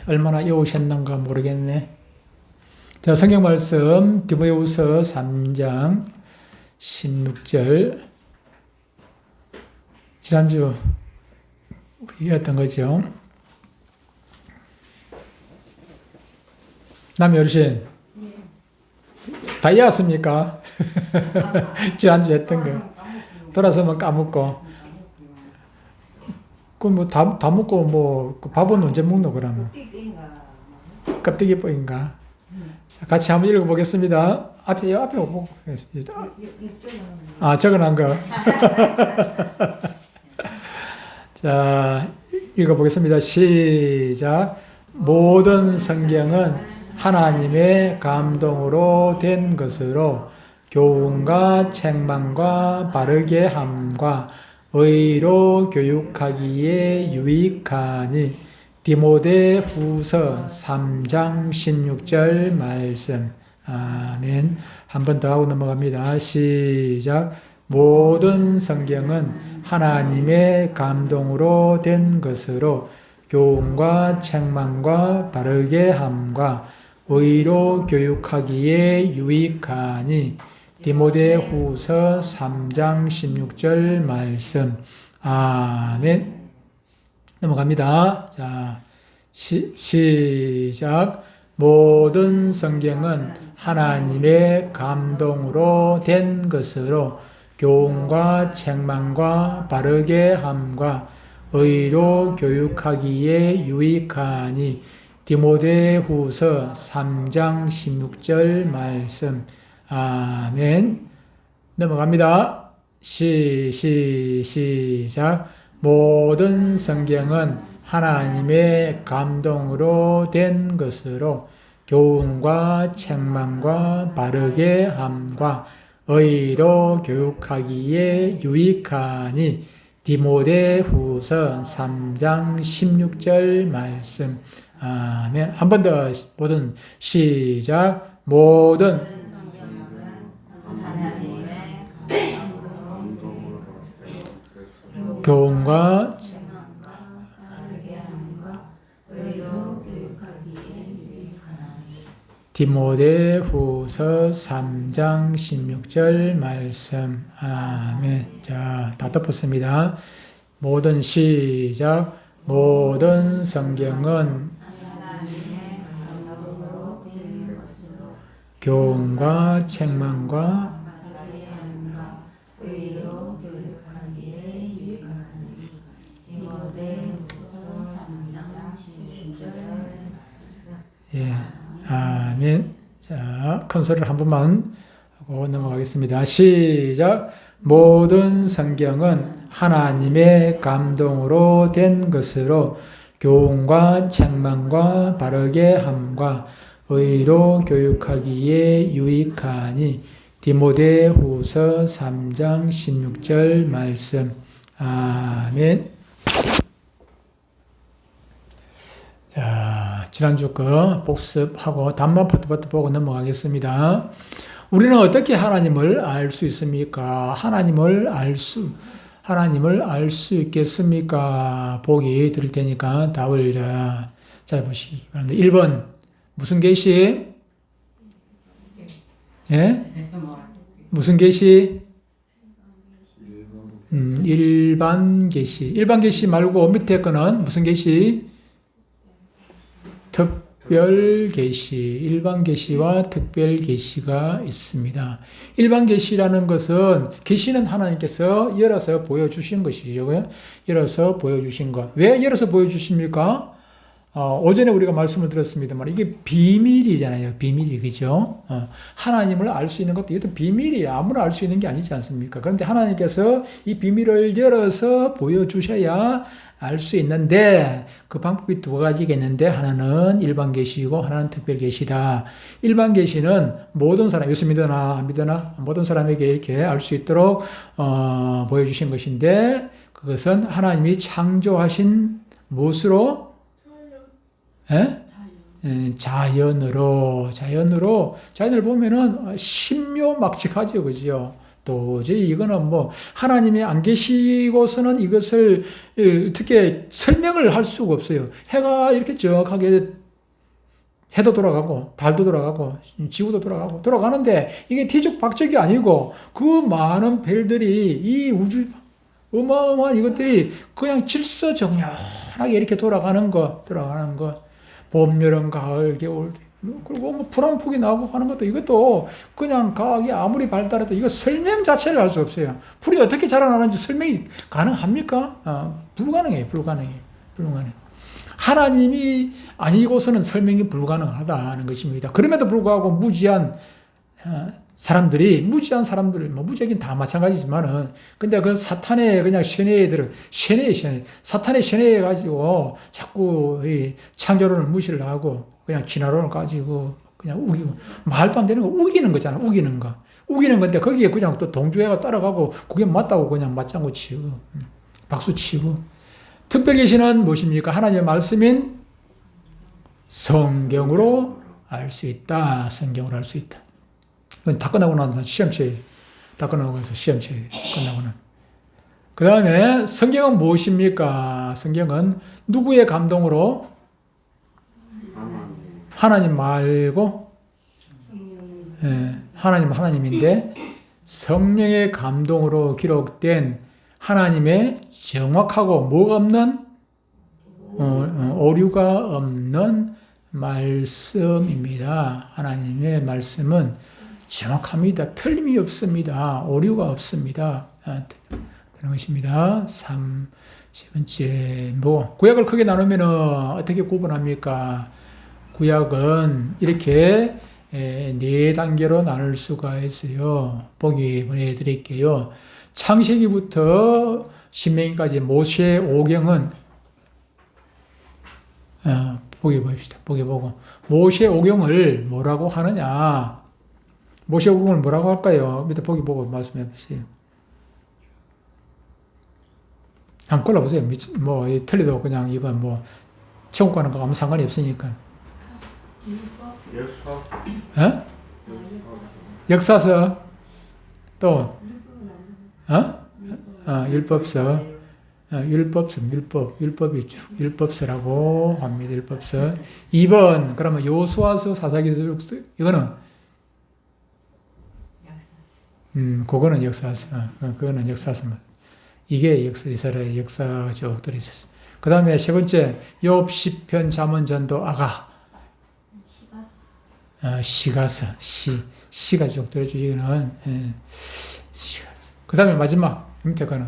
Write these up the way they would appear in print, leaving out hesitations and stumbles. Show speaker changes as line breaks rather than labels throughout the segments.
얼마나 외우셨는가 모르겠네. 자, 성경 말씀 디모데후서 3장 16절. 지난주 우리 이었던 거죠. 남이 어르신 다 이해했습니까? 지난주 했던 거 돌아서면 까먹고 그 뭐 다 먹고 뭐 밥은 언제 먹노 그러면 껍데기 뽀인가? 자, 같이 한번 읽어보겠습니다. 앞에 보고 적어놓은 거. 자, 읽어보겠습니다. 시작. 모든 성경은 하나님의 감동으로 된 것으로 교훈과 책망과 바르게 함과 의로 교육하기에 유익하니 디모데후서 3장 16절 말씀. 아멘. 한 번 더 하고 넘어갑니다. 시작. 모든 성경은 하나님의 감동으로 된 것으로 교훈과 책망과 바르게 함과 의로 교육하기에 유익하니 디모데후서 3장 16절 말씀. 아멘. 넘어갑니다. 자, 시작. 모든 성경은 하나님의 감동으로 된 것으로 교훈과 책망과 바르게 함과 의로 교육하기에 유익하니 디모데후서 3장 16절 말씀. 아멘. 넘어갑니다. 시작. 모든 성경은 하나님의 감동으로 된 것으로 교훈과 책망과 바르게 함과 의로 교육하기에 유익하니 디모데후서 3장 16절 말씀. 아멘. 한 번 더 모든 시작. 모든 교훈과 디모데후서 3장 16절 말씀. 아멘. 자, 다 덮었습니다. 모든 시작. 모든 성경은 교훈과 책망과 예. 아멘. 자, 큰 소리를 한 번만 하고 넘어가겠습니다. 시작. 모든 성경은 하나님의 감동으로 된 것으로 교훈과 책망과 바르게 함과 의로 교육하기에 유익하니 디모데후서 3장 16절 말씀. 아멘. 자, 지난주 거 복습하고 단만 포트포트 보고 넘어가겠습니다. 우리는 어떻게 하나님을 알 수 있습니까? 하나님을 알 수 있겠습니까? 보기 드릴 테니까 답을 자 보시기 바랍니다. 1번 무슨 계시? 예? 무슨 계시? 일반 계시. 일반 계시 말고 밑에 거는 무슨 계시? 특별 계시. 일반 계시와 특별 계시가 있습니다. 일반 계시라는 것은 계시는 하나님께서 열어서 보여주신 것이죠. 열어서 보여주신 것. 왜 열어서 보여주십니까? 오전에 우리가 말씀을 드렸습니다만 이게 비밀이잖아요. 비밀이, 그죠? 하나님을 알 수 있는 것도 이것도 비밀이에요. 아무나 알 수 있는 게 아니지 않습니까? 그런데 하나님께서 이 비밀을 열어서 보여주셔야 알 수 있는데 그 방법이 두 가지겠는데 하나는 일반 계시이고 하나는 특별 계시다. 일반 계시는 모든 사람, 예수 믿으나 안 믿으나 모든 사람에게 이렇게 알 수 있도록 보여주신 것인데 그것은 하나님이 창조하신 무엇으로? 자연을 보면은 신묘막측하죠, 그죠? 도저히 이거는 뭐 하나님이 안 계시고서는 이것을 어떻게 설명을 할 수가 없어요. 해가 이렇게 정확하게 해도 돌아가고 달도 돌아가고 지구도 돌아가는데 이게 뒤죽박죽이 아니고 그 많은 별들이 이 우주 어마어마한 이것들이 그냥 질서정연하게 이렇게 돌아가는 거. 봄, 여름, 가을, 겨울. 그리고 뭐 불 한 폭이 나오고 하는 것도 이것도 그냥 과학이 아무리 발달해도 이거 설명 자체를 할 수 없어요. 풀이 어떻게 자라나는지 설명이 가능합니까? 불가능해요. 하나님이 아니고서는 설명이 불가능하다는 것입니다. 그럼에도 불구하고 무지한 사람들, 뭐 무지하긴 다 마찬가지지만은, 근데 그 사탄의 그냥 사탄의 션해에 가지고 자꾸 이 창조론을 무시를 하고 그냥 진화론을 가지고 그냥 우기고, 말도 안 되는 거 우기는 거잖아, 우기는 건데 거기에 그냥 또 동조해가 따라가고 그게 맞다고 그냥 맞장구 치고, 박수 치고. 특별 계시는 무엇입니까? 하나님의 말씀인 성경으로 알 수 있다. 성경으로 알 수 있다. 다 끝나고 나서 시험체, 다 끝나고 나서 시험체 끝나고는. 그 다음에 성경은 무엇입니까? 성경은 누구의 감동으로? 하나님 말고, 하나님인데 성령의 감동으로 기록된 하나님의 정확하고 뭐가 없는, 오류가 없는 말씀입니다. 하나님의 말씀은 정확합니다. 틀림이 없습니다. 오류가 없습니다. 그런 것입니다. 세 번째, 구약을 크게 나누면 어떻게 구분합니까? 구약은 이렇게 4단계로 나눌 수가 있어요. 보기 보내드릴게요. 창세기부터 신명기까지 모세 오경은, 보기 봅시다. 보기 보고. 모세 오경을 뭐라고 하느냐? 모세 오경을 뭐라고 할까요? 밑에 보기 보고 말씀해 보세요. 한번 골라보세요. 뭐, 틀려도 그냥 이건 뭐, 천국 가는 거 아무 상관이 없으니까. 역사서. 또, 율법서. 율법서라고 합니다. 율법서. 2번, 그러면 요수아서, 사사기서, 이거는, 그거는 역사서. 그거는 역사서. 이게 이스라엘 역사 쪽들이 있었어요. 그 다음에 세 번째, 욥, 시편, 잠언, 전도, 아가. 시가서. 시가 쭉 들어죠. 이거는, 시가서. 그 다음에 마지막, 밑에 거는,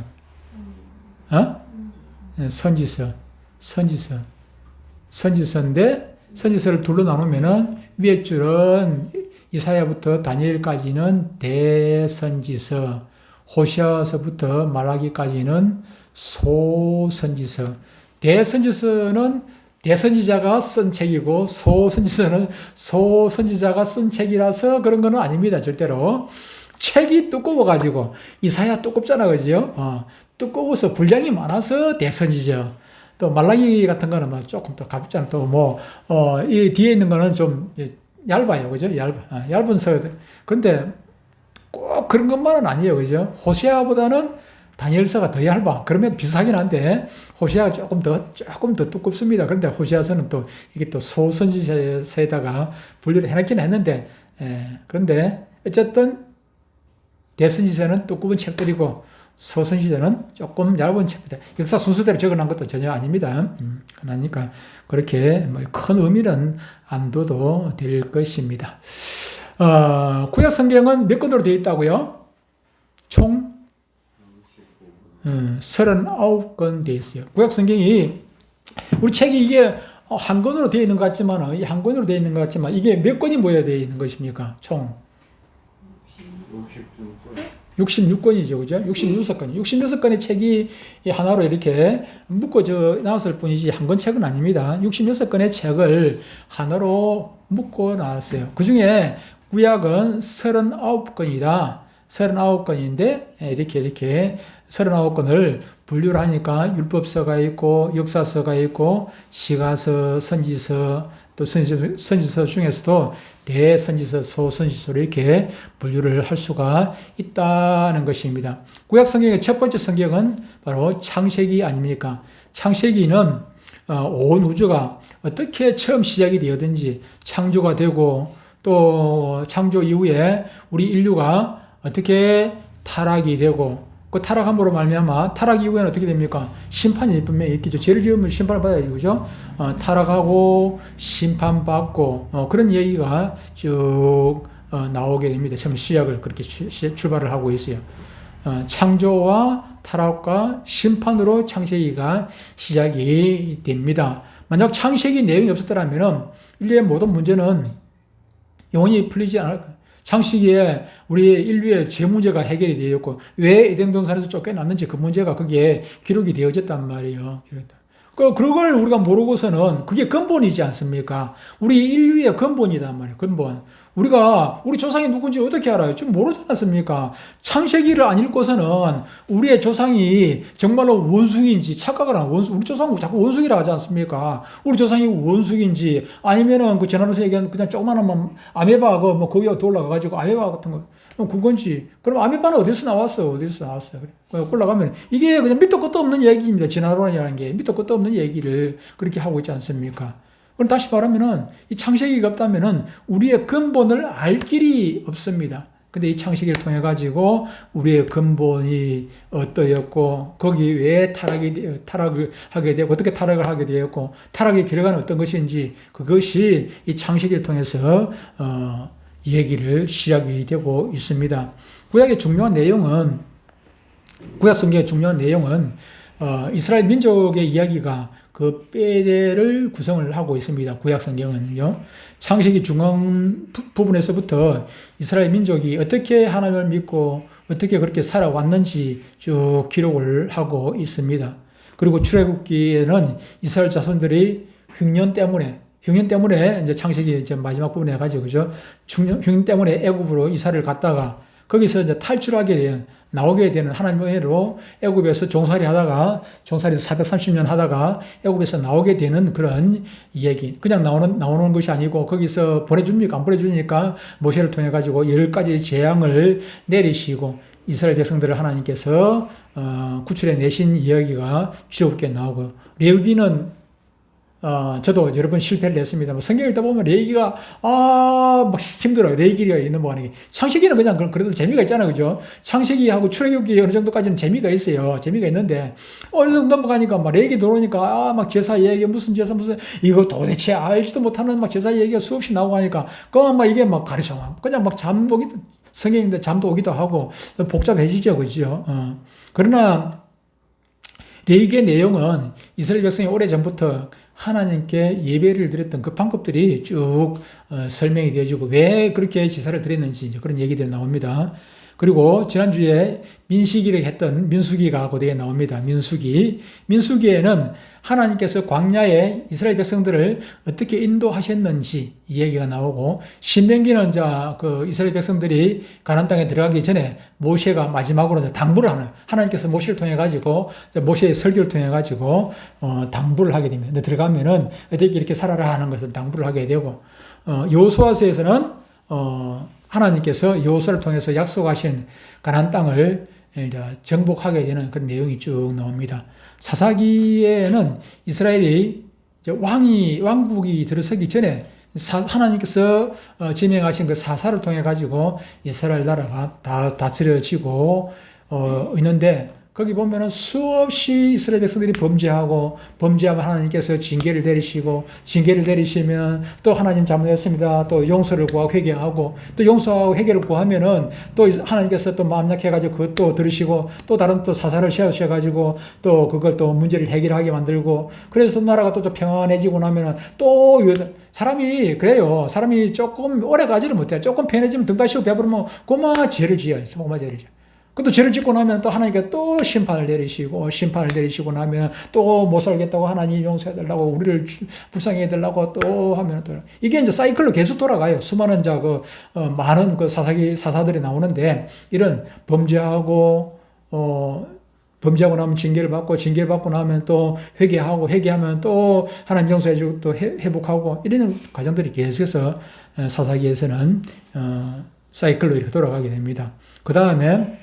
선지서인데, 선지서를 둘로 나누면은, 위에 줄은 이사야부터 다니엘까지는 대선지서, 호시아서부터 말라기까지는 소선지서. 대선지서는 대선지자가 쓴 책이고, 소선지서는 소선지자가 쓴 책이라서 그런 건 아닙니다. 절대로. 책이 두꺼워가지고, 이사야 두껍잖아, 그죠? 두꺼워서 분량이 많아서 대선지자. 또 말라기 같은 거는 뭐 조금 더 가볍잖아. 또 뭐, 이 뒤에 있는 거는 좀 얇아요, 그죠? 얇은 서. 그런데 꼭 그런 것만은 아니에요, 그죠? 호시아보다는 다니엘서가 더 얇아. 그러면 비슷하긴 한데, 호시아가 조금 더 두껍습니다. 그런데 호시아서는 또, 이게 또 소선지서에다가 분류를 해놨긴 했는데, 그런데, 어쨌든, 대선지서는 두꺼운 책들이고, 소선지서는 조금 얇은 책들. 역사 순서대로 적어놓은 것도 전혀 아닙니다. 그러니까, 그렇게 뭐 큰 의미는 안 둬도 될 것입니다. 구약 성경은 몇 권으로 되어 있다고요? 총 39권 되어 있어요. 구약 성경이, 우리 책이 이게 한 권으로 되어 있는 것 같지만, 이게 몇 권이 모여 되어 있는 것입니까? 총 66권이죠, 그죠? 66권. 66권의 책이 하나로 이렇게 묶어져 나왔을 뿐이지, 한 권 책은 아닙니다. 66권의 책을 하나로 묶어 나왔어요. 그 중에 구약은 39권이다. 39권인데, 이렇게 39권을 분류를 하니까 율법서가 있고 역사서가 있고 시가서, 선지서, 또 선지서 중에서도 대선지서, 소선지서로 이렇게 분류를 할 수가 있다는 것입니다. 구약 성경의 첫 번째 성경은 바로 창세기 아닙니까? 창세기는 온 우주가 어떻게 처음 시작이 되었든지 창조가 되고 또 창조 이후에 우리 인류가 어떻게 타락이 되고 그 타락함으로 말미암아 타락 이후에는 어떻게 됩니까? 심판이 분명히 있겠죠. 죄를 지으면 심판을 받아야죠, 그죠? 타락하고 심판받고 그런 얘기가 쭉 나오게 됩니다. 처음 시작을 그렇게 출발을 하고 있어요. 창조와 타락과 심판으로 창세기가 시작이 됩니다. 만약 창세기 내용이 없었더라면 인류의 모든 문제는 영원히 풀리지 않을 거예요. 창세기에 우리 인류의 죄 문제가 해결이 되었고 왜 에덴 동산에서 쫓겨났는지 그 문제가 거기에 기록이 되어졌단 말이에요. 그걸 우리가 모르고서는 그게 근본이지 않습니까? 우리 인류의 근본이단 말이에요. 근본. 우리 조상이 누군지 어떻게 알아요? 지금 모르지 않습니까? 창세기를 안 읽고서는 우리의 조상이 정말로 원숭이인지 착각을 하는 우리 조상은 자꾸 원숭이라 하지 않습니까? 우리 조상이 원숭이인지 아니면은 그 전화로서 얘기하는 그냥 조그마한 아메바 거기에 더 올라가가지고 아메바 같은 거 그건지. 그럼 아메바는 어디서 나왔어요? 올라가면 이게 그냥 밑도 끝도 없는 얘기입니다. 진화론이라는 게 밑도 끝도 없는 얘기를 그렇게 하고 있지 않습니까? 그럼 다시 말하면은 이 창세기가 없다면은 우리의 근본을 알 길이 없습니다. 근데 이 창세기를 통해 가지고 우리의 근본이 어떠였고 거기 왜 타락을 하게 되고 어떻게 타락을 하게 되었고 타락의 결과는 어떤 것인지 그것이 이 창세기를 통해서 얘기를 시작이 되고 있습니다. 구약 성경의 중요한 내용은 이스라엘 민족의 이야기가 그 뼈대를 구성을 하고 있습니다. 구약 성경은요. 창세기 중앙 부분에서부터 이스라엘 민족이 어떻게 하나님을 믿고 어떻게 그렇게 살아왔는지 쭉 기록을 하고 있습니다. 그리고 출애굽기에는 이스라엘 자손들이 흉년 때문에 이제 창세기 이제 마지막 부분에 해가지고 그죠? 흉년 때문에 애굽으로 이사를 갔다가 거기서 이제 나오게 되는 하나님의 은혜로 애굽에서 종살이 430년 하다가 애굽에서 나오게 되는 그런 얘기. 그냥 나오는 것이 아니고 거기서 보내줍니까? 안 보내주니까 모세를 통해 가지고 10가지 재앙을 내리시고 이스라엘 백성들을 하나님께서 구출해 내신 이야기가 출애굽기에 나오고 레위기는 저도 여러 번 실패를 했습니다. 성경 읽다 보면 레위기가, 막 힘들어요. 레위기가 있는 뭐 하는 게. 창세기는 그냥 그래도 재미가 있잖아요. 그죠? 창세기하고 출애굽기 어느 정도까지는 재미가 있어요. 재미가 있는데, 어느 정도 넘어가니까 막 레위기 들어오니까, 막 제사 얘기, 무슨, 이거 도대체 알지도 못하는 막 제사 얘기가 수없이 나오고 하니까, 그만 이게 막 가르쳐. 그냥 막 성경인데 잠도 오기도 하고, 복잡해지죠. 그죠? 그러나, 레위기의 내용은 이스라엘 백성이 오래전부터 하나님께 예배를 드렸던 그 방법들이 쭉 설명이 되어지고 왜 그렇게 제사를 드렸는지 그런 얘기들이 나옵니다. 그리고 지난주에 민식이를 했던 민수기가 거기에 나옵니다. 민수기에는 하나님께서 광야에 이스라엘 백성들을 어떻게 인도하셨는지 이 얘기가 나오고 신명기는 그 이스라엘 백성들이 가나안 땅에 들어가기 전에 모세가 마지막으로 당부를 하는 하나님께서 모세를 통해 가지고 모세의 설교를 통해 가지고 당부를 하게 됩니다. 들어가면은 어떻게 이렇게 살아라 하는 것을 당부를 하게 되고 여호수아서에서는 하나님께서 여호수아를 통해서 약속하신 가나안 땅을 정복하게 되는 그런 내용이 쭉 나옵니다. 사사기에는 이스라엘이 왕국이 들어서기 전에 하나님께서 지명하신 그 사사를 통해 가지고 이스라엘 나라가 다 다스려지고 있는데 거기 보면은 수없이 이스라엘 백성들이 범죄하면 하나님께서 징계를 내리시면 또 하나님 잘못했습니다. 또 용서를 구하고 회개하고 또 용서하고 회개를 구하면은 또 하나님께서 또 마음 약해가지고 그것도 들으시고 또 다른 또 사사를 세우셔가지고 또 그걸 또 문제를 해결하게 만들고 그래서 나라가 또 좀 평안해지고 나면은 또 사람이 그래요. 사람이 조금 오래 가지를 못해요. 조금 편해지면 등 다시고 배부르면 고마 죄를 지어요. 근데 죄를 짓고 나면 또 하나님께 또 심판을 내리시고 나면 또 못 살겠다고 하나님 용서해달라고 우리를 불쌍히 해달라고 또 하면 또 이게 이제 사이클로 계속 돌아가요. 수많은 많은 사사들이 나오는데 이런 범죄하고 범죄하고 나면 징계를 받고, 징계를 받고 나면 또 회개하고, 회개하면 또 하나님 용서해주고 또 회복하고, 이런 과정들이 계속해서 사사기에서는 사이클로 이렇게 돌아가게 됩니다. 그 다음에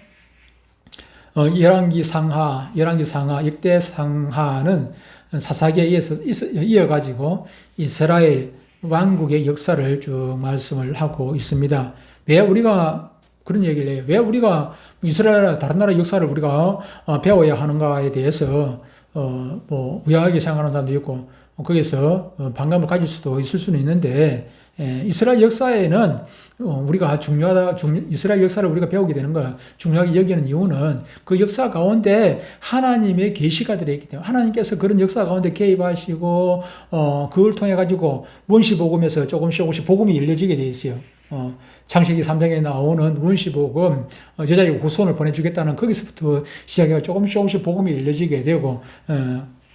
열왕기 상하, 역대 상하는 사사기에 이어가지고 이스라엘 왕국의 역사를 쭉 말씀을 하고 있습니다. 왜 우리가 그런 얘기를 해요? 왜 우리가 이스라엘 다른 나라 역사를 우리가 배워야 하는가에 대해서 우아하게 생각하는 사람도 있고 거기서 반감을 가질 수도 있을 수는 있는데, 이스라엘 역사에는 우리가 이스라엘 역사를 우리가 배우게 되는 거 중요하게 여기는 이유는 그 역사 가운데 하나님의 계시가 들어있기 때문에 하나님께서 그런 역사 가운데 개입하시고 그걸 통해 가지고 원시복음에서 조금씩 복음이 열려지게 돼 있어요. 창세기 3장에 나오는 원시복음, 여자에게 후손을 보내주겠다는 거기서부터 시작해서 조금씩 복음이 열려지게 되고,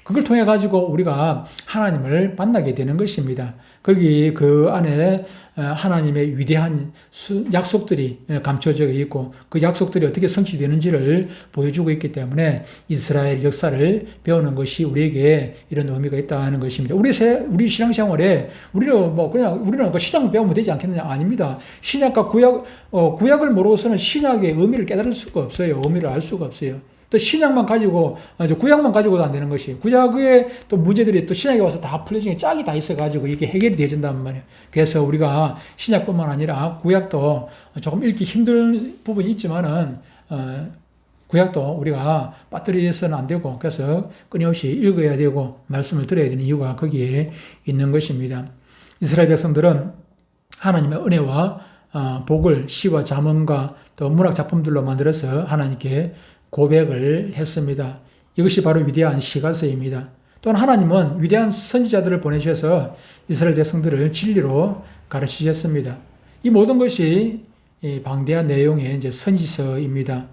그걸 통해 가지고 우리가 하나님을 만나게 되는 것입니다. 거기 그 안에 하나님의 위대한 약속들이 감춰져 있고 그 약속들이 어떻게 성취되는지를 보여주고 있기 때문에 이스라엘 역사를 배우는 것이 우리에게 이런 의미가 있다는 것입니다. 우리 신앙생활에 우리는 그 신약을 배우면 되지 않겠느냐? 아닙니다. 신약과 구약을 모르고서는 신약의 의미를 깨달을 수가 없어요. 의미를 알 수가 없어요. 또 신약만 가지고, 구약만 가지고도 안 되는 것이, 구약의 또 문제들이 또 신약에 와서 다 풀려지는 짝이 다 있어가지고 이게 해결이 되어진단 말이에요. 그래서 우리가 신약뿐만 아니라 구약도 조금 읽기 힘든 부분이 있지만은, 구약도 우리가 빠뜨려서는 안 되고, 그래서 끊임없이 읽어야 되고, 말씀을 들어야 되는 이유가 거기에 있는 것입니다. 이스라엘 백성들은 하나님의 은혜와 복을 시와 잠언과 또 문학 작품들로 만들어서 하나님께 고백을 했습니다. 이것이 바로 위대한 시가서입니다. 또한 하나님은 위대한 선지자들을 보내셔서 이스라엘 백성들을 진리로 가르치셨습니다. 이 모든 것이 방대한 내용의 이제 선지서입니다.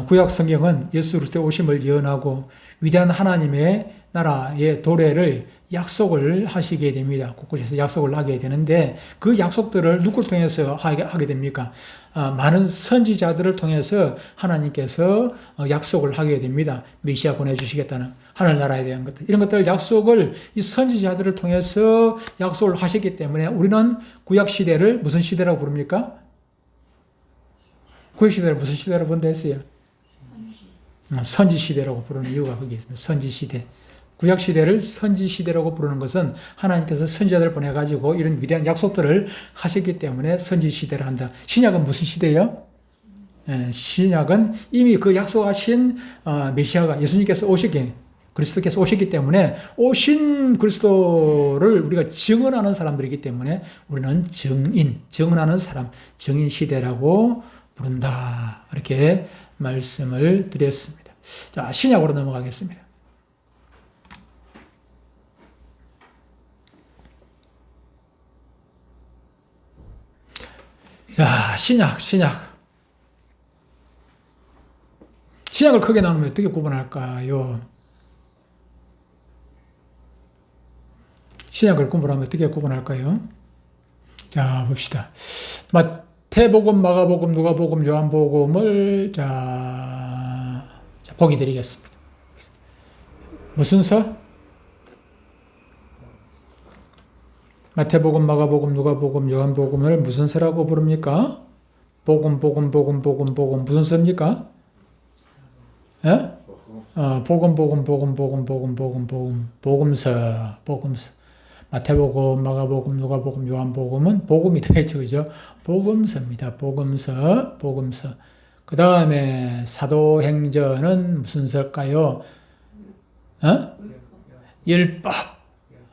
구약 성경은 예수 그리스도의 오심을 예언하고 위대한 하나님의 나라의 도래를 약속을 하시게 됩니다. 곳곳에서 약속을 하게 되는데 그 약속들을 누구를 통해서 하게 됩니까? 많은 선지자들을 통해서 하나님께서 약속을 하게 됩니다. 메시아 보내주시겠다는 하늘나라에 대한 것들, 이런 것들 약속을 이 선지자들을 통해서 약속을 하셨기 때문에 우리는 구약시대를 무슨 시대라고 부릅니까? 구약시대를 무슨 시대라고 부른다 했어요? 선지시대라고 부르는 이유가 거기 있습니다. 선지시대. 구약시대를 선지시대라고 부르는 것은 하나님께서 선지자들을 보내가지고 이런 위대한 약속들을 하셨기 때문에 선지시대를 한다. 신약은 무슨 시대예요? 신약은 이미 그 약속하신 메시아가 예수님께서 그리스도께서 오셨기 때문에 오신 그리스도를 우리가 증언하는 사람들이기 때문에 우리는 증언하는 사람, 증인시대라고 부른다. 이렇게 말씀을 드렸습니다. 자, 신약으로 넘어가겠습니다. 자, 신약을 크게 나누면 어떻게 구분할까요? 신약을 구분하면 어떻게 구분할까요? 자, 봅시다. 마태복음, 마가복음, 누가복음, 요한복음을 보기 드리겠습니다. 무슨 서? 마태복음, 마가복음, 누가복음, 요한복음을 무슨 서라고 부릅니까? 복음 무슨 서입니까? 예? 복음서. 마태복음, 마가복음, 누가복음, 요한복음은 복음이 되겠죠, 그죠? 복음서입니다. 복음서. 그 다음에 사도행전은 무슨 서일까요? 율법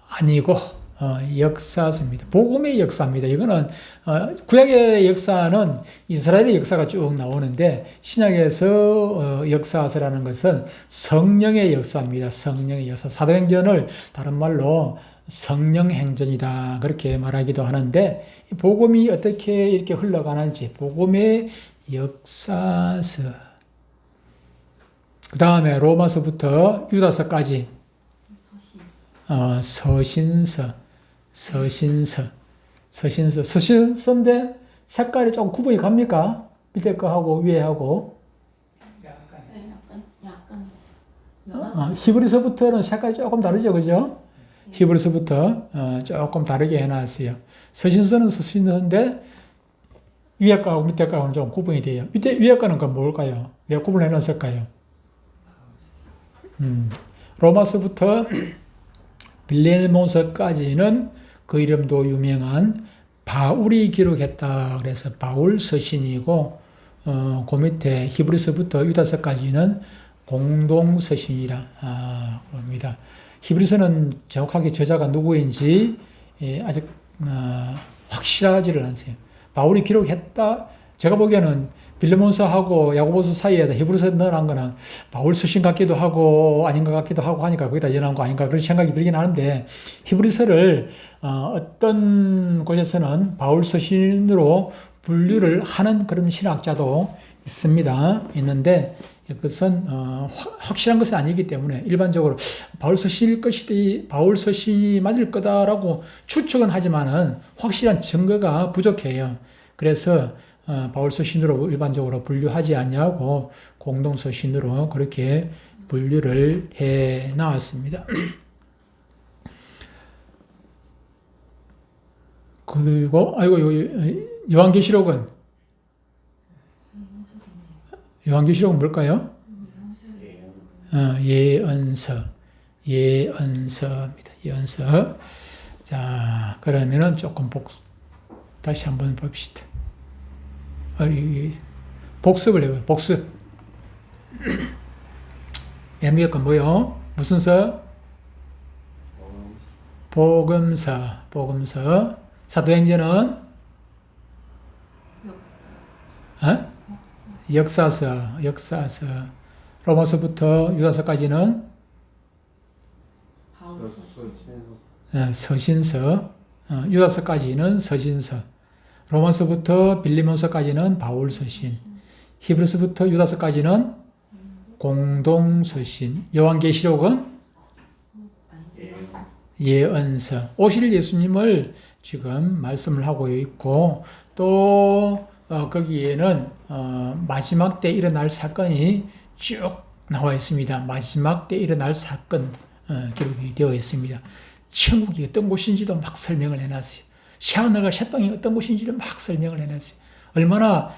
아니고 역사서입니다. 복음의 역사입니다. 이거는 구약의 역사는 이스라엘의 역사가 쭉 나오는데 신약에서 역사서라는 것은 성령의 역사입니다. 성령의 역사. 사도행전을 다른 말로 성령행전이다 그렇게 말하기도 하는데 복음이 어떻게 이렇게 흘러가는지 복음의 역사서. 그 다음에 로마서부터 유다서까지 서신서인데 색깔이 조금 구분이 갑니까? 밑에 거하고 위에 하고 히브리서부터는 색깔이 조금 다르죠, 그죠? 히브리서부터 조금 다르게 해놨어요. 서신서는 서신서인데 위에 거하고 밑에 거하고는 좀 구분이 돼요. 위에 거는 그 뭘까요? 왜 구분해 놨을까요? 로마서부터 빌레몬서까지는 그 이름도 유명한 바울이 기록했다. 그래서 바울 서신이고, 그 밑에 히브리서부터 유다서까지는 공동 서신이라 합니다. 히브리서는 정확하게 저자가 누구인지 아직 확실하지를 않아요. 바울이 기록했다. 제가 보기에는 빌레몬서하고 야고보서 사이에다 히브리서 넣어놓은 거는 바울 서신 같기도 하고 아닌 것 같기도 하고 하니까 거기다 연한 거 아닌가 그런 생각이 들긴 하는데 히브리서를 어떤 곳에서는 바울 서신으로 분류를 하는 그런 신학자도 있는데 그것은 확실한 것은 아니기 때문에 일반적으로 바울 서신일 것이지 바울 서신이 맞을 거다라고 추측은 하지만은 확실한 증거가 부족해요. 그래서 바울 서신으로 일반적으로 분류하지 않냐고 공동 서신으로 그렇게 분류를 해 나왔습니다. 그리고 요한계시록은 뭘까요? 예언서입니다. 예언서. 자, 그러면은 조금 다시 한번 봅시다. 복습을 해봐요. 복습. 맨 위에 건 뭐요? 무슨 서? 복음서. 사도행전은? 역사서. 로마서부터 유다서까지는? 서신서. 유다서까지는 서신서. 로마서부터 빌레몬서까지는 바울 서신. 히브리서부터 유다서까지는 공동 서신. 요한계시록은 예언서. 오실 예수님을 지금 말씀을 하고 있고 또 거기에는 마지막 때 일어날 사건이 쭉 나와 있습니다. 마지막 때 일어날 사건 기록이 되어 있습니다. 천국이 어떤 곳인지도 막 설명을 해놨어요. 새하늘과 새 땅이 어떤 곳인지를 막 설명을 해놨어요. 얼마나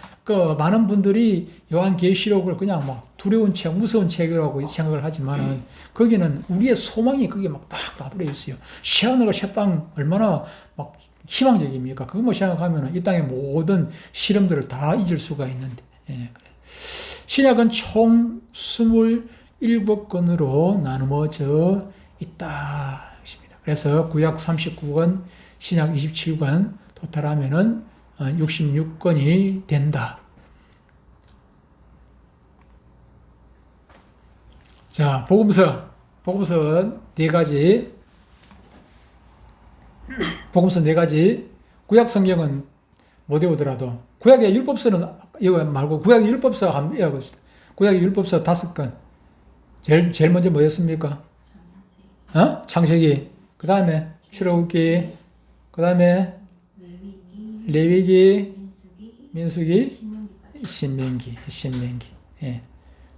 많은 분들이 요한계시록을 그냥 막 두려운 책, 무서운 책이라고 생각을 하지만은 거기는 우리의 소망이 거기에 막 딱 나부려 있어요. 새하늘과 새 땅 얼마나 막 희망적입니까? 그것만 생각하면 이 땅의 모든 시름들을 다 잊을 수가 있는데. 신약은 총 27권으로 나누어져 있다. 그래서 구약 39권, 신약 27권, 토탈하면은 66권이 된다. 자, 복음서 네 가지. 복음서 네 가지. 구약 성경은 못 외우더라도 구약의 율법서는 이거 말고 구약의 율법서 한번 외워봅시다. 구약의 율법서 5권. 제일 먼저 뭐였습니까? 창세기. 그 다음에 출애굽기. 그 다음에 레위기, 민수기, 신명기. 예.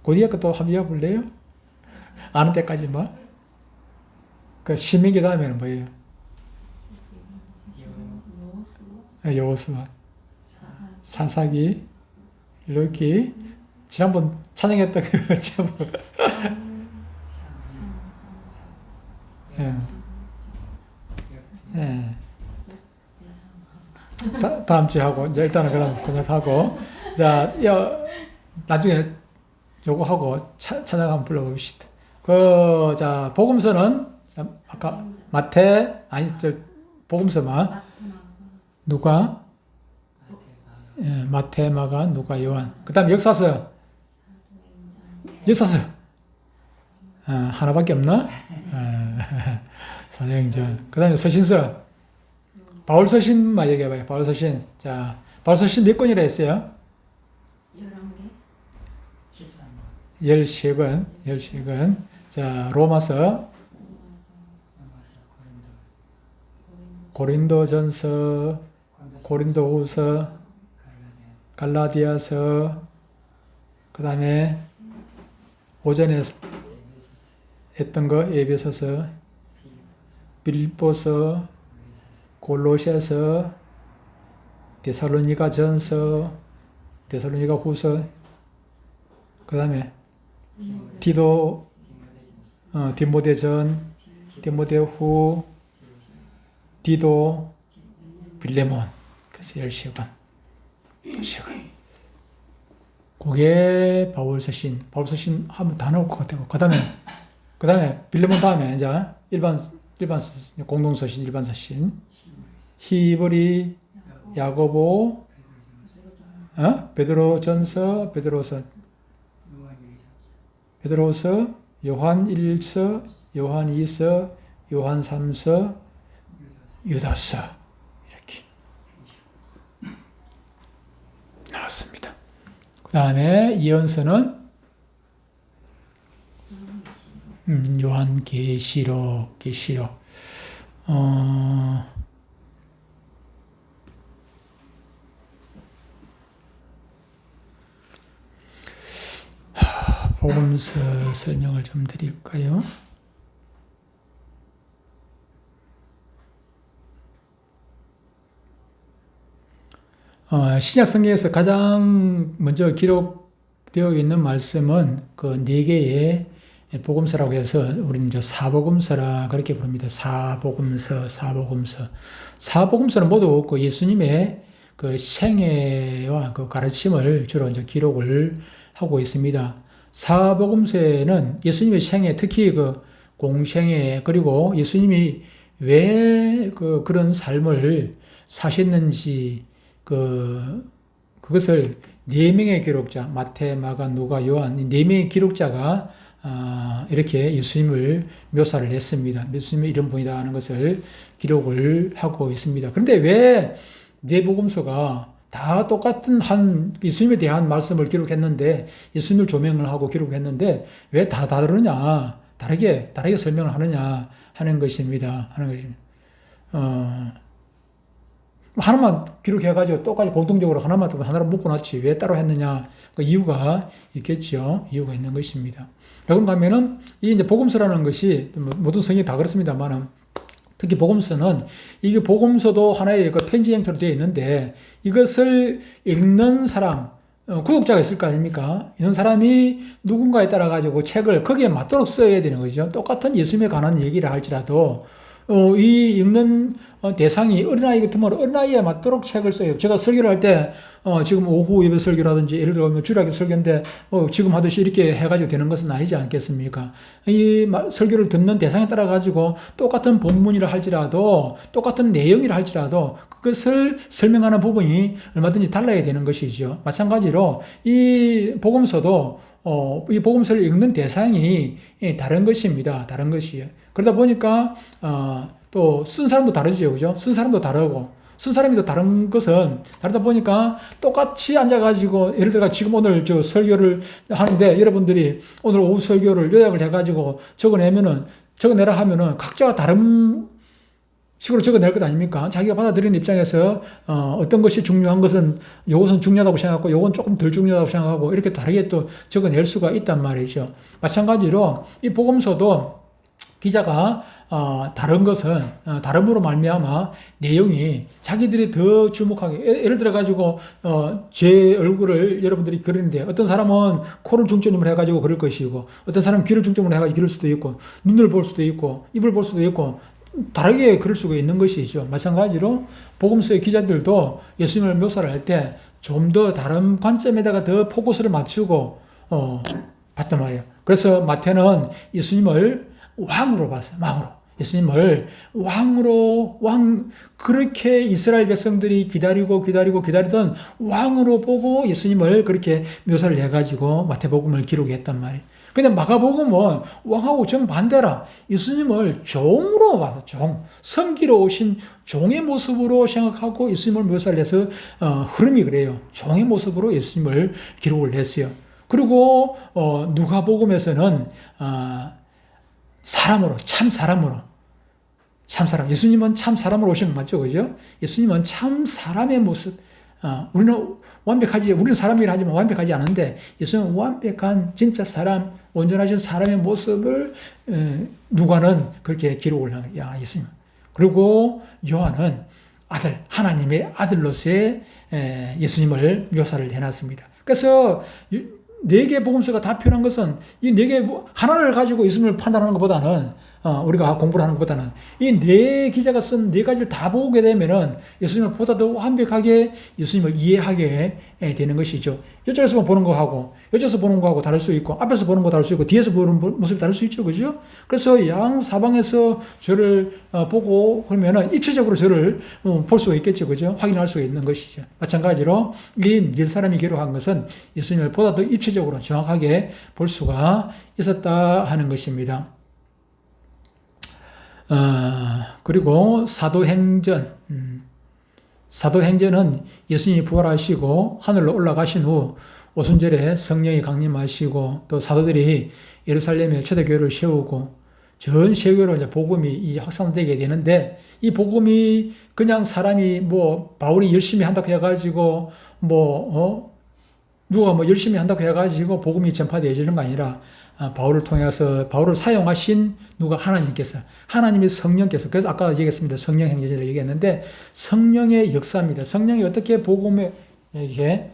그 뒤에 것도 한번 외워볼래요? 아는 때까지만. 그 신명기 다음에는 뭐예요? 여호수아, 사사기, 르기. 지난번 찬양했던 그 제목. 예. 다음 주에 하고, 이제 일단은 그냥 하고. 자, 나중에 요거 하고 찬양 한번 불러봅시다. 자, 복음서는, 아까 복음서만. 누가? 마태, 마가, 누가, 요한. 그 다음 역사서. 하나밖에 없나? 사도행전. 그 다음에 서신서. 바울 서신만 얘기해봐요. 바울 서신. 자, 바울 서신 몇 권이라 했어요? 13권. 13권. 자, 로마서. 고린도전서. 고린도후서. 갈라디아서. 그 다음에 오전에 했던 거 에베소서, 빌립보서, 골로새서, 데살로니가 전서, 데살로니가 후서, 그 다음에 디모데전, 디모데후, 디도, 빌레몬. 그래서 10시간. 그게 바울서신 하면 다 나올 것 같아요. 그 다음에 빌레몬 다음에 이제 일반 공동서신, 일반서신, 히브리, 야고보, 베드로전서, 베드로서, 요한 1서, 요한 2서, 요한 3서, 유다서 이렇게 나왔습니다. 그 다음에 예언서는 요한 계시록. 복음서 설명을 좀 드릴까요? 신약 성경에서 가장 먼저 기록되어 있는 말씀은 그 4개의 복음서라고 해서 우리는 이제 사복음서라 그렇게 부릅니다. 사복음서는 모두 그 예수님의 그 생애와 그 가르침을 주로 이제 기록을 하고 있습니다. 사복음서에는 예수님의 생애, 특히 그 공생애, 그리고 예수님이 왜 그런 삶을 사셨는지 그것을 4명의 기록자, 마태, 마가, 누가, 요한, 이 4명의 기록자가 이렇게 예수님을 묘사를 했습니다. 예수님의 이런 분이다 하는 것을 기록을 하고 있습니다. 그런데 왜 4복음서가 다 똑같은 예수님에 대한 말씀을 기록했는데, 예수님을 조명을 하고 기록했는데, 왜 다 다르냐, 다르게 설명을 하느냐 하는 것입니다. 하나만 기록해가지고 똑같이 공통적으로 하나를 묶어놨지 왜 따로 했느냐, 그 이유가 있겠죠. 이유가 있는 것입니다. 그런가 하면은 이 이제 복음서라는 것이 모든 성경이 다 그렇습니다만은, 특히 복음서는 이게 복음서도 하나의 그 편지 형태로 되어 있는데, 이것을 읽는 사람, 구독자가 있을 거 아닙니까? 이런 사람이 누군가에 따라 가지고 책을 거기에 맞도록 써야 되는 거죠. 똑같은 예수님에 관한 얘기를 할지라도 이 읽는 대상이 어린아이 같으면 어린아이에 맞도록 책을 써요. 제가 설교를 할 때 지금 오후 예배 설교라든지 예를 들어 주일학교 설교인데 지금 하듯이 이렇게 해가지고 되는 것은 아니지 않겠습니까? 이 설교를 듣는 대상에 따라 가지고 똑같은 본문이라 할지라도 똑같은 내용이라 할지라도 그것을 설명하는 부분이 얼마든지 달라야 되는 것이죠. 마찬가지로 이 복음서도 이 복음서를 읽는 대상이 다른 것입니다. 다른 것이에요. 그러다 보니까 또 쓴 사람도 다르죠, 그죠? 쓴 사람도 다르고, 쓴 사람이 또 다른 것은 다르다 보니까 똑같이 앉아가지고, 예를 들어 지금 오늘 저 설교를 하는데 여러분들이 오늘 오후 설교를 요약을 해가지고 적어내라 하면은 각자가 다른 식으로 적어낼 것 아닙니까? 자기가 받아들이는 입장에서 어떤 것이 중요한 것은 요것은 중요하다고 생각하고 요건 조금 덜 중요하다고 생각하고 이렇게 다르게 또 적어낼 수가 있단 말이죠. 마찬가지로 이 복음서도 기자가 다른 것은 다름으로 말미암아 내용이 자기들이 더 주목하게, 예를 들어 가지고 제 얼굴을 여러분들이 그리는데 어떤 사람은 코를 중점으로 해가지고 그릴 것이고, 어떤 사람은 귀를 중점으로 해가지고 그릴 수도 있고, 눈을 볼 수도 있고, 입을 볼 수도 있고, 다르게 그릴 수가 있는 것이죠. 마찬가지로 복음서의 기자들도 예수님을 묘사를 할 때 좀 더 다른 관점에다가 더 포커스를 맞추고 봤단 말이에요. 그래서 마태는 예수님을 왕으로 봤어요. 예수님을 그렇게 이스라엘 백성들이 기다리던 왕으로 보고 예수님을 그렇게 묘사를 해가지고 마태복음을 기록했단 말이에요. 근데 마가복음은 왕하고 정반대라. 예수님을 종으로 봐서 성기로 오신 종의 모습으로 생각하고 예수님을 묘사를 해서 흐름이 그래요. 종의 모습으로 예수님을 기록을 했어요. 그리고 누가복음에서는 참 사람으로. 예수님은 참 사람으로 오신 거 맞죠? 그죠? 예수님은 참 사람의 모습. 우리는 사람이라 하지만 완벽하지 않은데, 예수님은 완벽한 진짜 사람, 온전하신 사람의 모습을 누가는 그렇게 기록을 하는 거야, 예수님. 그리고 요한은 아들, 하나님의 아들로서의 예수님을 묘사를 해놨습니다. 그래서 네 개 복음서가 다 표현한 것은 이 네 개 하나를 가지고 예수님을 판단하는 것보다는 우리가 공부를 하는 것보다는 이 네 기자가 쓴 네 가지를 다 보게 되면은 예수님을 보다 더 완벽하게 예수님을 이해하게 되는 것이죠. 이쪽에서 보는 거하고 이쪽에서 보는 거하고 다를 수 있고 앞에서 보는 거 다를 수 있고 뒤에서 보는 모습이 다를 수 있죠, 그죠? 그래서 양 사방에서 저를 보고 그러면은 입체적으로 저를 볼 수가 있겠죠, 그죠? 확인할 수가 있는 것이죠. 마찬가지로 이 네 사람이 기록한 것은 예수님을 보다 더 입체적으로 정확하게 볼 수가 있었다 하는 것입니다. 그리고 사도행전은 예수님이 부활하시고 하늘로 올라가신 후 오순절에 성령이 강림하시고 또 사도들이 예루살렘에 초대교회를 세우고 전 세계로 이제 복음이 확산되게 되는데 이 복음이 그냥 사람이 바울이 열심히 한다고 해가지고 누가 열심히 한다고 해가지고 복음이 전파되어지는 거 아니라 바울을 통해서 바울을 사용하신 누가 하나님의 성령께서 그래서 아까 얘기했습니다. 성령 행전이라고 얘기했는데 성령의 역사입니다. 성령이 어떻게 복음에 이게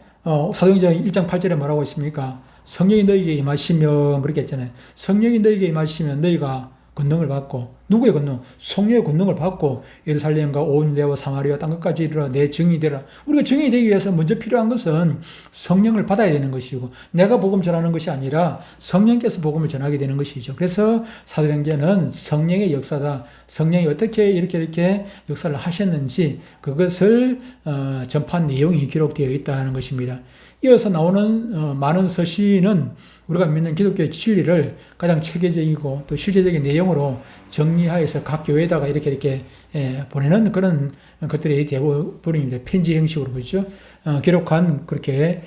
사도행전 1장 8절에 뭐라고 있습니까? 성령이 너희에게 임하시면 그렇게 했잖아요. 성령이 너희에게 임하시면 너희가 권능을 받고 누구의 권능? 성령의 권능을 받고 예루살렘과 온 유대와 사마리아 땅 끝까지 이르러 내 증인이 되라. 우리가 증인이 되기 위해서 먼저 필요한 것은 성령을 받아야 되는 것이고 내가 복음 전하는 것이 아니라 성령께서 복음을 전하게 되는 것이죠. 그래서 사도행전은 성령의 역사다. 성령이 어떻게 이렇게 역사를 하셨는지 그것을 전파한 내용이 기록되어 있다는 것입니다. 이어서 나오는 많은 서신은 우리가 믿는 기독교의 진리를 가장 체계적이고 또 실제적인 내용으로 정리하여서 각 교회에다가 이렇게 보내는 그런 것들이 대부분입니다. 편지 형식으로 그렇죠. 기록한 그렇게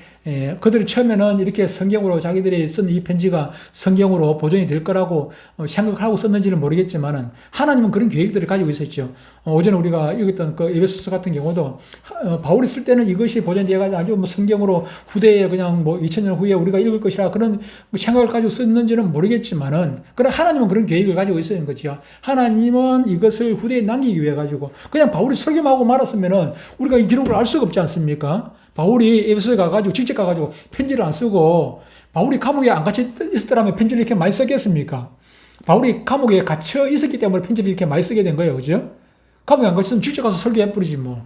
그들이 처음에는 이렇게 성경으로 자기들이 쓴 이 편지가 성경으로 보존이 될 거라고 생각을 하고 썼는지는 모르겠지만은 하나님은 그런 계획들을 가지고 있었죠. 오전에 우리가 읽었던 그 에베소서 같은 경우도 바울이 쓸 때는 이것이 보존되어가지고 아주 성경으로 후대에 그냥 2000년 후에 우리가 읽을 것이라 그런 생각을 가지고 썼는지는 모르겠지만은 그러나 하나님은 그런 계획을 가지고 있었는 거죠. 하나님은 이것을 후대에 남기기 위해 가지고 그냥 바울이 설교하고 말았으면은 우리가 이 기록을 알 수가 없지 않습니까? 바울이 에베소에 가가지고 직접 가가지고 편지를 안 쓰고 바울이 감옥에 안 갇혀 있었더라면 편지를 이렇게 많이 쓰겠습니까? 바울이 감옥에 갇혀 있었기 때문에 편지를 이렇게 많이 쓰게 된 거예요, 그죠? 감옥에 안 갇혔으면 직접 가서 설교해 뿌리지 뭐.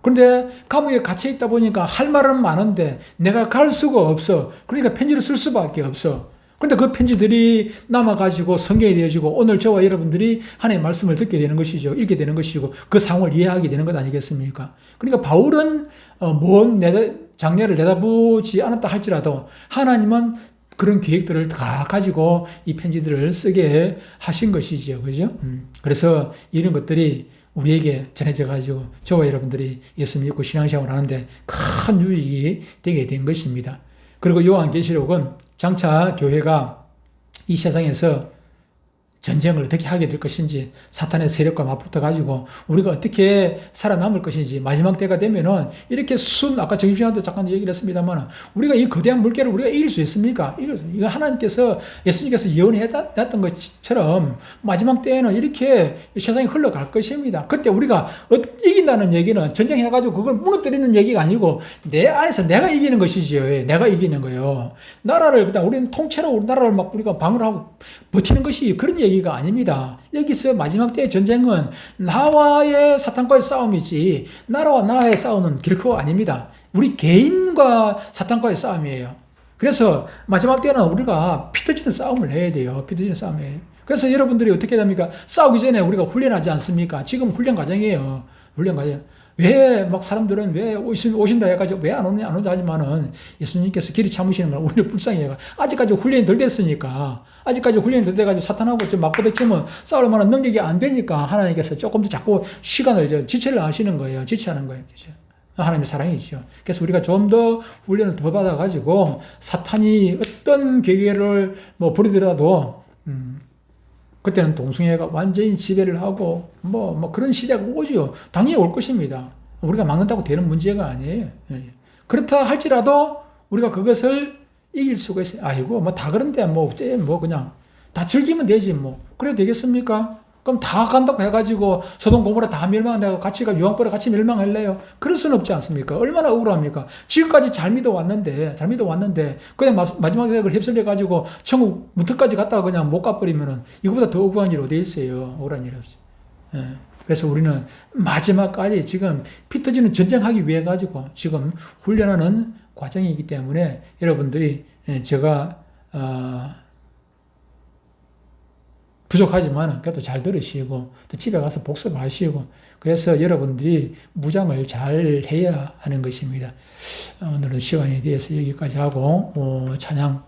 그런데 감옥에 갇혀 있다 보니까 할 말은 많은데 내가 갈 수가 없어. 그러니까 편지를 쓸 수밖에 없어. 그런데 그 편지들이 남아가지고 성경이 되어지고 오늘 저와 여러분들이 하나님의 말씀을 듣게 되는 것이죠. 읽게 되는 것이고 그 상황을 이해하게 되는 것 아니겠습니까? 그러니까 바울은 장래를 내다보지 않았다 할지라도 하나님은 그런 계획들을 다 가지고 이 편지들을 쓰게 하신 것이죠. 그죠? 그래서 이런 것들이 우리에게 전해져 가지고 저와 여러분들이 예수 믿고 신앙생활을 하는데 큰 유익이 되게 된 것입니다. 그리고 요한계시록은 장차 교회가 이 세상에서 전쟁을 어떻게 하게 될 것인지 사탄의 세력과 맞붙어가지고 우리가 어떻게 살아남을 것인지 마지막 때가 되면은 이렇게 아까 정신시간도 잠깐 얘기를 했습니다만 우리가 이 거대한 물결을 우리가 이길 수 있습니까? 이거 하나님께서 예수님께서 예언해놨던 것처럼 마지막 때에는 이렇게 세상이 흘러갈 것입니다. 그때 우리가 이긴다는 얘기는 전쟁해가지고 그걸 무너뜨리는 얘기가 아니고 내 안에서 내가 이기는 것이지요. 내가 이기는 거예요. 나라를 그냥 우리는 통째로 우리나라를 막 우리가 방어하고 버티는 것이 그런 얘기가 아닙니다. 여기서 마지막 때의 전쟁은 나와의 사탄과의 싸움이지 나라와 나라의 싸움은 결코 아닙니다. 우리 개인과 사탄과의 싸움이에요. 그래서 마지막 때는 우리가 피 터지는 싸움을 해야 돼요. 피 터지는 싸움이에요. 그래서 여러분들이 어떻게 됩니까? 싸우기 전에 우리가 훈련하지 않습니까? 지금 훈련 과정이에요. 훈련 과정. 왜 막 사람들은 왜 오신다 해가지고 왜 안 오냐 하지만은 예수님께서 길이 참으시는 건 오히려 불쌍해요. 아직까지 훈련이 덜 됐으니까 아직까지 훈련이 덜 돼가지고 사탄하고 좀 맞부딪히면 싸울 만한 능력이 안 되니까 하나님께서 조금 더 자꾸 시간을 지체를 하시는 거예요. 지체하는 거예요. 그렇죠? 하나님의 사랑이죠. 그래서 우리가 좀 더 훈련을 더 받아가지고 사탄이 어떤 계획을 부리더라도 그때는 동성애가 완전히 지배를 하고 그런 시대가 오죠. 당연히 올 것입니다. 우리가 막는다고 되는 문제가 아니에요. 그렇다 할지라도 우리가 그것을 이길 수가 있어요. 아이고, 뭐 다 그런데 뭐 그냥 다 즐기면 되지 뭐. 그래도 되겠습니까? 그럼 다 간다고 해가지고 소돔 고모라 다 멸망한다고 같이가 유황불에 같이 멸망할래요? 그럴 수는 없지 않습니까? 얼마나 억울합니까? 지금까지 잘 믿어왔는데 그냥 마지막에 그걸 휩쓸려가지고 천국 문턱까지 갔다가 그냥 못 가버리면은 이거보다 더 억울한 일 어디 있어요? 억울한 일 없어요. 예. 그래서 우리는 마지막까지 지금 피 터지는 전쟁하기 위해 가지고 지금 훈련하는 과정이기 때문에 여러분들이 제가 부족하지만 그래도 잘 들으시고 또 집에 가서 복습하시고 그래서 여러분들이 무장을 잘 해야 하는 것입니다. 오늘은 시간에 대해서 여기까지 하고 찬양